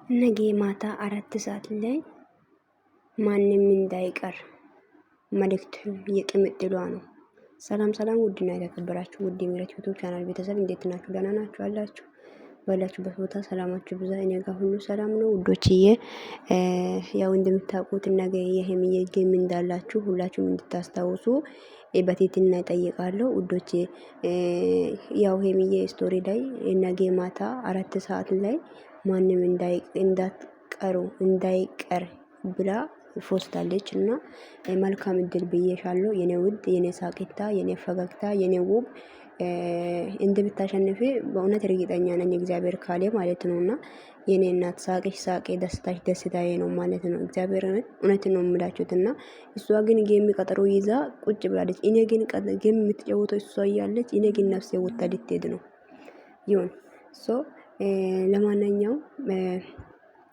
ነገ ማታ 4 ሰዓት ላይ ማንም እንዳይቀር መልእክት የቅምጥሏ ነው። ሰላም ሰላም፣ ውድና የተከበራችሁ ውድ የምህረት ዩቲዩብ ቻናል ቤተሰብ እንዴት ናችሁ? ደህና ናችሁ አላችሁ? ባላችሁበት ቦታ ሰላማችሁ ብዛ። እኔ ጋር ሁሉ ሰላም ነው ውዶችዬ። ያው እንደምታውቁት ነገ የሄምዬ ጌም እንዳላችሁ ሁላችሁም እንድታስታውሱ በትህትና እጠይቃለሁ ውዶቼ። ያው ሄምዬ ስቶሪ ላይ ነገ ማታ 4 ሰዓት ላይ ማንም እንዳይቀር ብላ ፖስታለች እና መልካም እድል ብዬሻለሁ የኔ ውድ፣ የኔ ሳቂታ፣ የኔ ፈገግታ፣ የኔ ውብ እንደምታሸንፊ በእውነት እርግጠኛ ነኝ። እግዚአብሔር ካለ ማለት ነውና የኔ እናት ሳቅሽ ሳቄ፣ ደስታሽ ደስታዬ ነው ማለት ነው። እግዚአብሔር እውነት ነው የምላችሁትና እሷ ግን ጌም ቀጠሮ ይዛ ቁጭ ብላለች። እኔ ግን ጌም የምትጫወተው እሷ እያለች እኔ ግን ነፍሴ ወጣ ልትሄድ ነው ይሁን ሶ ለማንኛውም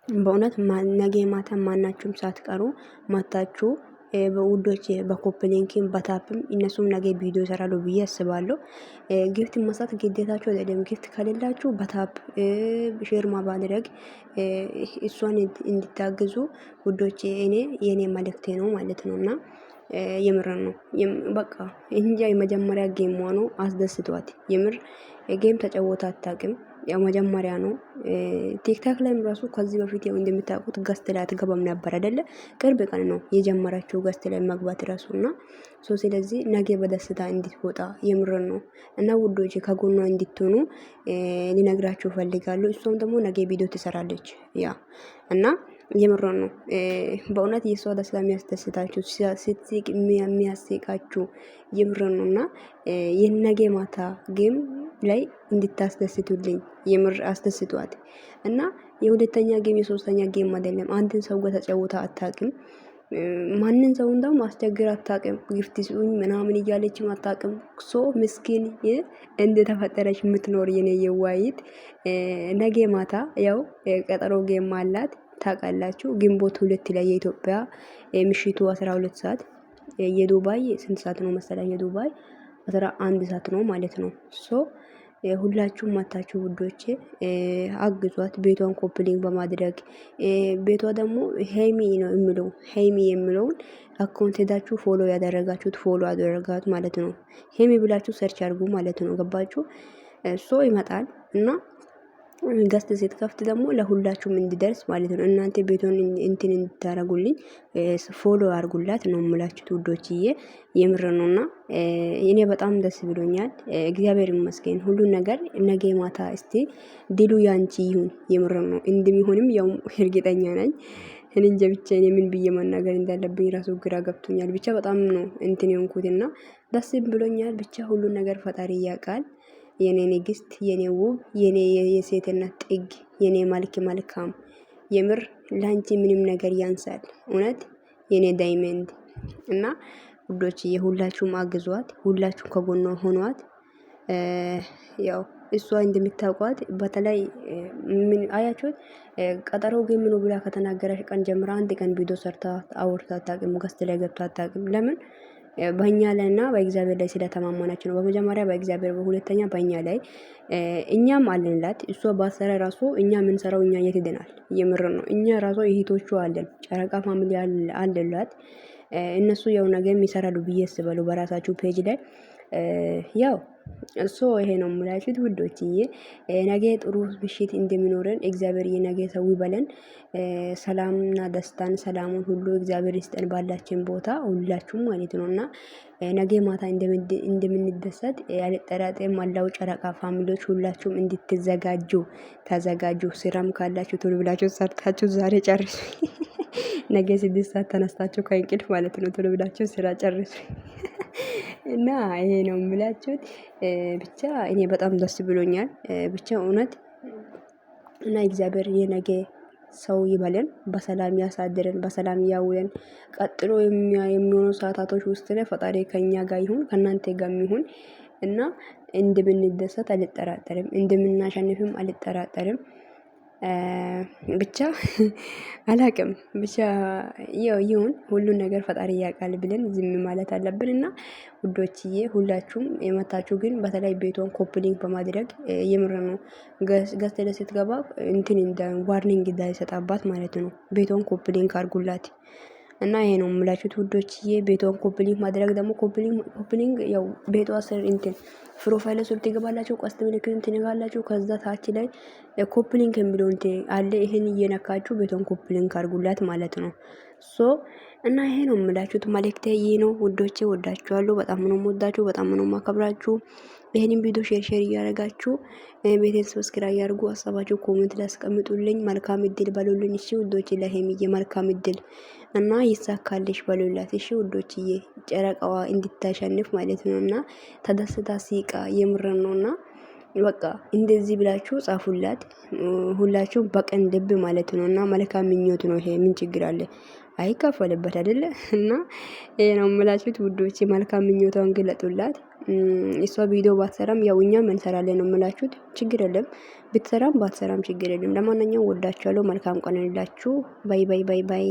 በእውነት ነገ ማታ ማናችሁም ሳትቀሩ ማታችሁ በውዶች በኮፕሊንኪን በታፕም እነሱም ነገ ቪዲዮ ይሰራሉ ብዬ አስባለሁ። ጊፍት መስጠት ግዴታችሁ አይደለም። ጊፍት ከሌላችሁ በታፕ ሼር ማድረግ እሷን እንድታግዙ ውዶቼ የኔ መልእክቴ ነው ማለት ነውና የምር ነው። በቃ እንጃ የመጀመሪያ ጌም ሆኖ አስደስቷት የምር ጌም ተጫወታ አታውቅም። ያው መጀመሪያ ነው። ቲክታክ ላይም ራሱ ከዚህ በፊት ያው እንደምታውቁት ገስት ላይ አትገባም ነበር አይደለ? ቅርብ ቀን ነው የጀመረችው ገስት ላይ መግባት ራሱና ስለዚህ ነገ በደስታ እንድትወጣ የምር ነው እና ውዶች ከጎኗ እንድትሆኑ ሊነግራችሁ ፈልጋለሁ። እሷም ደግሞ ነገ ቪዲዮ ትሰራለች ያ እና የምር ነው በእውነት የሷ ደስታ የሚያስደስታችሁ ስትስቅ የሚያስቃችሁ የምር ነውና የነገ ማታ ጌም ላይ እንድታስደስቱልኝ የምር አስደስቷት እና የሁለተኛ ጌም የሶስተኛ ጌም አይደለም። አንድን ሰው ጋር ተጫውታ አታውቅም። ማንን ሰው እንደውም አስቸግር አታውቅም። ጊፍት ሲኡኝ ምናምን እያለችም አታውቅም። ሶ ምስኪን እንደተፈጠረች የምትኖር የኔ የዋይት ነገ ማታ ያው ቀጠሮ ጌም አላት ታውቃላችሁ። ግንቦት 2 ላይ የኢትዮጵያ ምሽቱ 12 ሰዓት የዱባይ ስንት ሰዓት ነው መሰለኝ? የዱባይ 11 ሰዓት ነው ማለት ነው። ሶ ሁላችሁም ማታችሁ ውዶቼ አግዟት። ቤቷን ኮፕሊንግ በማድረግ ቤቷ ደግሞ ሄሚ ነው የሚለው ሄሚ የሚለውን አካውንት ሄዳችሁ ፎሎ ያደረጋችሁት ፎሎ አደረጋት ማለት ነው። ሄሚ ብላችሁ ሰርች አድርጉ ማለት ነው። ገባችሁ? ሶ ይመጣል እና ገስት ስትከፍት ደግሞ ለሁላችሁም እንዲደርስ ማለት ነው። እናንተ ቤቱን እንትን እንድታረጉልኝ ፎሎ አርጉላት ነው የምላችሁት ውዶችዬ። የምር ነውና እኔ በጣም ደስ ብሎኛል። እግዚአብሔር ይመስገን ሁሉ ነገር። ነገ ማታ እስቲ ድሉ ያንቺ ይሁን። የምር ነው እንደሚሆንም ያው እርግጠኛ ነኝ። እኔ እንጃ ብቻ እኔ ምን ብዬ መናገር እንዳለብኝ ራሱ ግራ ገብቶኛል። ብቻ በጣም ነው እንትን የሆንኩትና ደስ ብሎኛል። ብቻ ሁሉ ነገር ፈጣሪ ያውቃል። የኔ ንግስት፣ የኔ ውብ፣ የኔ የሴትነት ጥግ፣ የኔ መልክ መልካም፣ የምር ላንቺ ምንም ነገር ያንሳል። እውነት የኔ ዳይመንድ እና ውዶች የሁላችሁም አግዟት፣ ሁላችሁም ከጎኗ ሆኗት። ያው እሷ እንደምታውቋት በተለይ ምን አያችሁት ቀጠሮ ግን ምን ብላ ከተናገረች ቀን ጀምራ አንድ ቀን ቪዲዮ ሰርታ አውርታ አታውቅም። ገስት ላይ ገብታ አታውቅም። ለምን? በእኛ ላይና በእግዚአብሔር ላይ ስለተማመናች ነው። በመጀመሪያ በእግዚአብሔር፣ በሁለተኛ በእኛ ላይ እኛም አለንላት። እሷ ባሰረ ራሱ እኛ ምን ሰራው እኛ የት ሄደናል? የምር ነው። እኛ ራሱ እህቶቹ አለን፣ ጨረቃ ፋሚሊ አለላት። እነሱ ያው ነገም ይሰራሉ ብዬ አስባለሁ በራሳችሁ ፔጅ ላይ ያው እሱ ይሄ ነው የምላችሁት ውዶችዬ። ነገ ጥሩ ምሽት እንደሚኖረን እግዚአብሔር የነገ ሰው ይበለን። ሰላምና ደስታን ሰላሙን ሁሉ እግዚአብሔር ይስጠን ባላችን ቦታ ሁላችሁም ማለት ነውና ነገ ማታ እንደምንደሰት ያልጠራጠር ማላው ጨረቃ ፋሚሊዎች ሁላችሁም እንድትዘጋጁ ተዘጋጁ። ስራም ካላችሁ ቶሎ ብላችሁ ሰርታችሁ ዛሬ ጨርሱ። ነገ 6 ሰዓት ተነስታችሁ ከእንቅልፍ ማለት ነው ቶሎ ብላችሁ ስራ ጨርሱ። እና ይሄ ነው የምላችሁት። ብቻ እኔ በጣም ደስ ብሎኛል። ብቻ እውነት እና እግዚአብሔር የነገ ሰው ይበለን፣ በሰላም ያሳድረን፣ በሰላም ያውለን። ቀጥሎ የሚሆኑ ሰዓታቶች ውስጥ ላይ ፈጣሪ ከኛ ጋር ይሁን ከናንተ ጋር ይሁን እና እንደምንደሰት አልጠራጠርም፣ እንደምናሸንፍም አልጠራጠርም። ብቻ አላቅም ብቻ ያው ይሁን ሁሉን ነገር ፈጣሪ ያውቃል ብለን ዝም ማለት አለብን። እና ውዶችዬ ሁላችሁም የመታችሁ ግን በተለይ ቤቷን ኮፕሊንግ በማድረግ የምር ነው ገዝተ ስትገባ እንትን እንደ ዋርኒንግ እንዳይሰጣባት ማለት ነው። ቤቷን ኮፕሊንግ አርጉላት። እና ይሄ ነው የምላችሁት ውዶችዬ። ቤቷን ኮፕሊንግ ማድረግ ደግሞ ኮፕሊንግ ያው ቤቷ ስር እንትን ፕሮፋይል ስር ትገባላችሁ፣ ቀስት ምልክቱን ትነካላችሁ። ከዛ ታች ላይ ኮፕሊንግ የሚለው እንትን አለ። ይሄን እየነካችሁ ቤቷን ኮፕሊንግ አርጉላት ማለት ነው። ሶ እና ይሄ ነው የምላችሁት መልእክቴ ይሄ ነው ውዶቼ። ወዳችኋለሁ። በጣም ነው የምወዳችሁ፣ በጣም ነው የማከብራችሁ። ይሄንን ቪዲዮ ሼር እያደረጋችሁ ቤቴን ሰብስክራይብ ያድርጉ። ሀሳባችሁ ኮሜንት ላይ አስቀምጡልኝ። መልካም እድል በሉልኝ። እሺ ውዶቼ፣ ለሄምዬ መልካም እድል እና ይሳካልሽ በሉላት። እሺ ውዶችዬ፣ ጨረቃዋ እንድታሸንፍ ማለት ነውና ተደስታ ሲቃ የምረን ነውና በቃ እንደዚህ ብላችሁ ጻፉላት ሁላችሁ በቀን ልብ ማለት ነውና መልካም ምኞት ነው። ይሄ ምን ችግር አለ? አይከፈልበት አይደለ? እና ይሄ ነው የምላችሁት ውዶቼ። መልካም ምኞቷን ግለጡላት። እሷ ቪዲዮ ባትሰራም ያው እኛም እንሰራለን ነው የምላችሁት። ችግር የለም ብትሰራም ባትሰራም ችግር የለም። ለማንኛውም ወዳችኋለሁ። መልካም ቀን ይሁንላችሁ። ባይ ባይ ባይ ባይ።